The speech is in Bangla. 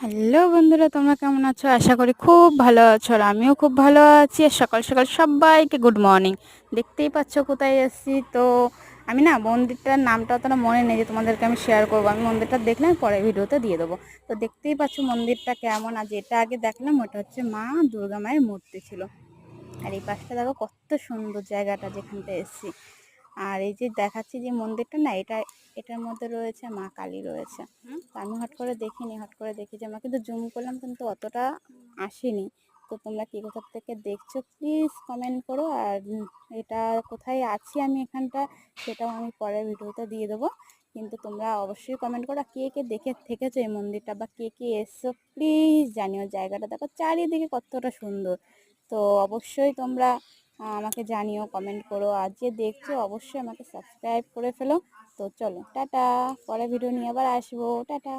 হ্যালো বন্ধুরা, তোমরা কেমন আছো? আশা করি খুব ভালো আছো। আর আমিও খুব ভালো আছি। আর সকাল সকাল সবাইকে গুড মর্নিং। দেখতেই পাচ্ছ কোথায় এসেছি। তো আমি না মন্দিরটার নামটা অতটা মনে নেই যে তোমাদেরকে আমি শেয়ার করবো। আমি মন্দিরটা দেখলে পরে ভিডিওতে দিয়ে দেবো। তো দেখতেই পাচ্ছ মন্দিরটা কেমন। আর যেটা আগে দেখলাম ওটা হচ্ছে মা দুর্গা মায়ের মূর্তি ছিল। আর এই পাশটা দেখো কত সুন্দর জায়গাটা যেখানটা এসেছি। আর এই যে দেখাচ্ছি যে মন্দিরটা না, এটার মধ্যে রয়েছে মা কালী রয়েছে। তো আমি হট করে দেখিনি, হট করে দেখি যে আমাকে তো জুম করলাম কিন্তু অতটা আসেনি। তো তোমরা কি কোথা থেকে দেখছো প্লিজ কমেন্ট করো। আর এটা কোথায় আছি আমি এখানটা, সেটাও আমি পরের ভিডিওতে দিয়ে দেবো। কিন্তু তোমরা অবশ্যই কমেন্ট করো কে কে দেখে থেকেছো এই মন্দিরটা, বা কে কে এসছো প্লিজ জানিও। জায়গাটা দেখো চারিদিকে কতটা সুন্দর। তো অবশ্যই তোমরা আমাকে জানিও, কমেন্ট করো। আর যে দেখছো অবশ্যই আমাকে সাবস্ক্রাইব করে ফেলো। তো চলো টাটা, পরে ভিডিও নিয়ে আবার আসবো। টাটা।